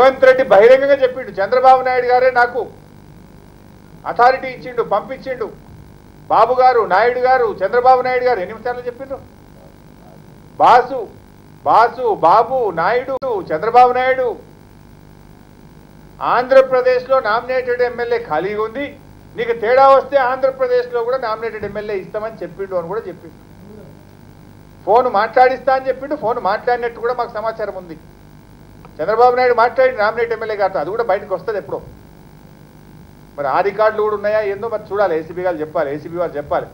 రేవంత్ రెడ్డి బహిరంగంగా చెప్పిండు, చంద్రబాబు నాయుడు గారే నాకు అథారిటీ ఇచ్చిండు, పంపించిండు. బాబు గారు, నాయుడు గారు, చంద్రబాబు నాయుడు గారు 8 సార్లు చెప్పిండ్రు. బాసు బాసు బాబు నాయుడు, చంద్రబాబు నాయుడు ఆంధ్రప్రదేశ్లో నామినేటెడ్ ఎమ్మెల్యే ఖాళీగా ఉంది, నీకు తేడా వస్తే ఆంధ్రప్రదేశ్లో కూడా నామినేటెడ్ ఎమ్మెల్యే ఇస్తామని చెప్పిండు అని కూడా చెప్పిండు. ఫోన్ మాట్లాడిస్తా అని చెప్పిండు. ఫోన్ మాట్లాడినట్టు కూడా మాకు సమాచారం ఉంది. చంద్రబాబు నాయుడు మాట్లాడి నామినేట్ ఎమ్మెల్యే గారితో, అది కూడా బయటకు వస్తుంది ఎప్పుడో. మరి ఆ రికార్డులు కూడా ఉన్నాయా ఏందో మరి చూడాలి. ఏసీబీ గారు చెప్పాలి, ఏసీబీ వాళ్ళు చెప్పాలి.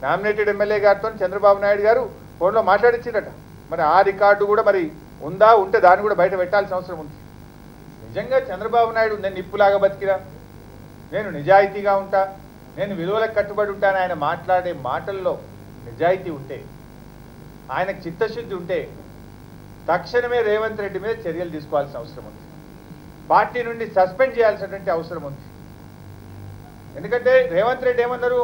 నామినేటెడ్ ఎమ్మెల్యే గారితో చంద్రబాబు నాయుడు గారు ఫోన్లో మాట్లాడించిందట. మరి ఆ రికార్డు కూడా మరి ఉందా, ఉంటే దాన్ని కూడా బయట పెట్టాల్సిన అవసరం ఉంది. నిజంగా చంద్రబాబు నాయుడు నేను నిప్పులాగా బతికిరా, నేను నిజాయితీగా ఉంటా, నేను విలువలకు కట్టుబడి ఉంటాను, ఆయన మాట్లాడే మాటల్లో నిజాయితీ ఉంటే, ఆయనకు చిత్తశుద్ధి ఉంటే తక్షణమే రేవంత్ రెడ్డి మీద చర్యలు తీసుకోవాల్సిన అవసరం ఉంది. పార్టీ నుండి సస్పెండ్ చేయాల్సినటువంటి అవసరం ఉంది. ఎందుకంటే రేవంత్ రెడ్డి ఏమన్నారు,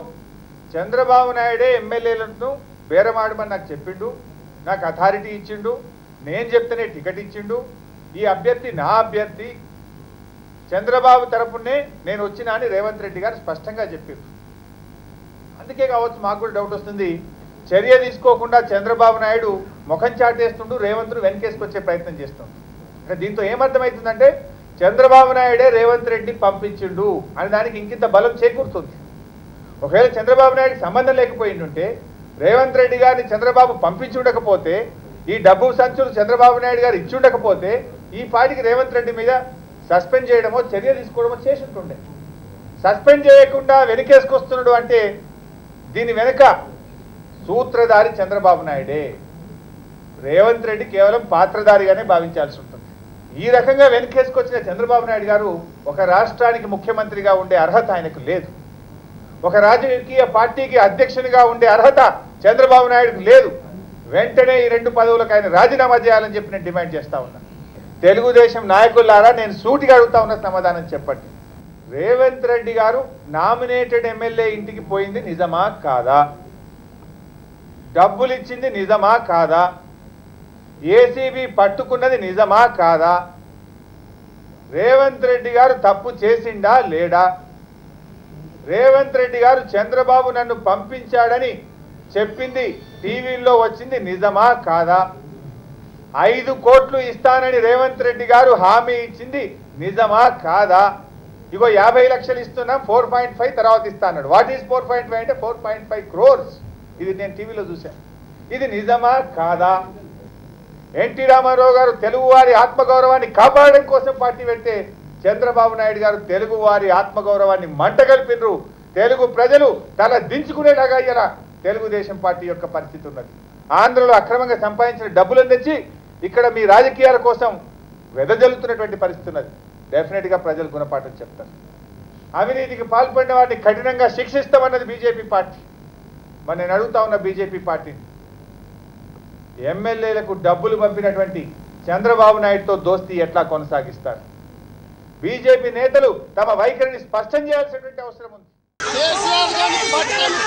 చంద్రబాబు నాయుడే ఎమ్మెల్యేలను బేరమాడమని నాకు చెప్పిండు, నాకు అథారిటీ ఇచ్చిండు, నేను చెప్తేనే టికెట్ ఇచ్చిండు, ఈ అభ్యర్థి నా అభ్యర్థి, చంద్రబాబు తరపునే నేను వచ్చినా అని రేవంత్ రెడ్డి గారు స్పష్టంగా చెప్పారు. అందుకే కావచ్చు మాకు కూడా డౌట్ వస్తుంది, చర్య తీసుకోకుండా చంద్రబాబు నాయుడు ముఖం చాటేస్తుండు, రేవంత్ను వెనకేసుకొచ్చే ప్రయత్నం చేస్తుండు. అంటే దీంతో ఏమర్థమవుతుందంటే చంద్రబాబు నాయుడే రేవంత్ రెడ్డి పంపించిండు అని దానికి ఇంకింత బలం చేకూరుతుంది. ఒకవేళ చంద్రబాబు నాయుడికి సంబంధం లేకపోయిండుంటే, రేవంత్ రెడ్డి గారిని చంద్రబాబు పంపించుండకపోతే, ఈ డబ్బు సంచులు చంద్రబాబు నాయుడు గారు ఇచ్చుండకపోతే, ఈ పాటికి రేవంత్ రెడ్డి మీద సస్పెండ్ చేయడమో చర్య తీసుకోవడమో చేసి ఉంటుండే. సస్పెండ్ చేయకుండా వెనకేసుకొస్తున్నాడు అంటే దీని వెనుక సూత్రధారి చంద్రబాబు నాయుడే. రేవంత్ రెడ్డి కేవలం పాత్రధారిగానే భావించాల్సి ఉంటుంది. ఈ రకంగా వెనకేసుకొచ్చిన చంద్రబాబు నాయుడు గారు ఒక రాష్ట్రానికి ముఖ్యమంత్రిగా ఉండే అర్హత ఆయనకు లేదు. ఒక రాజకీయ పార్టీకి అధ్యక్షునిగా ఉండే అర్హత చంద్రబాబు నాయుడుకు లేదు. వెంటనే ఈ 2 పదవులకు ఆయన రాజీనామా చేయాలని చెప్పి నేను డిమాండ్ చేస్తా ఉన్నా. తెలుగుదేశం నాయకులారా, నేను సూటిగా అడుగుతా ఉన్న సమాధానం చెప్పండి. రేవంత్ రెడ్డి గారు నామినేటెడ్ ఎమ్మెల్యే ఇంటికి పోయింది నిజమా కాదా? డబ్బులు ఇచ్చింది నిజమా కాదా? ఏసీబీ పట్టుకున్నది నిజమా కాదా? రేవంత్ రెడ్డి గారు తప్పు చేసిండా లేడా? రేవంత్ రెడ్డి గారు చంద్రబాబు నన్ను పంపించాడని చెప్పింది టీవీల్లో వచ్చింది నిజమా కాదా? 5 కోట్లు ఇస్తానని రేవంత్ రెడ్డి గారు హామీ ఇచ్చింది నిజమా కాదా? ఇగో 50 లక్షలు ఇస్తున్నాం, 4.5 తర్వాత ఇస్తా అన్నాడు. వాట్ ఈస్ 4.5 అంటే 4.5 crores. ఇది నేను టీవీలో చూశాను. ఇది నిజమా కాదా? ఎన్టీ రామారావు గారు తెలుగువారి ఆత్మగౌరవాన్ని కాపాడడం కోసం పార్టీ పెడితే చంద్రబాబు నాయుడు గారు తెలుగువారి ఆత్మగౌరవాన్ని మంటగలిపినరు. తెలుగు ప్రజలు తల దించుకునేలాగా ఇలా తెలుగుదేశం పార్టీ యొక్క పరిస్థితి ఉన్నది. ఆంధ్రలో అక్రమంగా సంపాదించిన డబ్బులను తెచ్చి ఇక్కడ మీ రాజకీయాల కోసం వెదజల్లుతున్నటువంటి పరిస్థితి ఉన్నది. డెఫినెట్గా ప్రజలు గుణపాఠం చెప్తారు. అవినీతికి పాల్పడిన వారిని కఠినంగా శిక్షిస్తామన్నది బీజేపీ పార్టీ. మరి నేను అడుగుతా ఉన్న బీజేపీ పార్టీని, ఎమ్మెల్యేలకు డబ్బులు పంపినటువంటి చంద్రబాబు నాయుడుతో దోస్తీ ఎట్లా కొనసాగిస్తారు? బీజేపీ నేతలు తమ వైఖరిని స్పష్టం చేయాల్సినటువంటి అవసరం ఉంది. కేసీఆర్ గారిని పట్టుకొని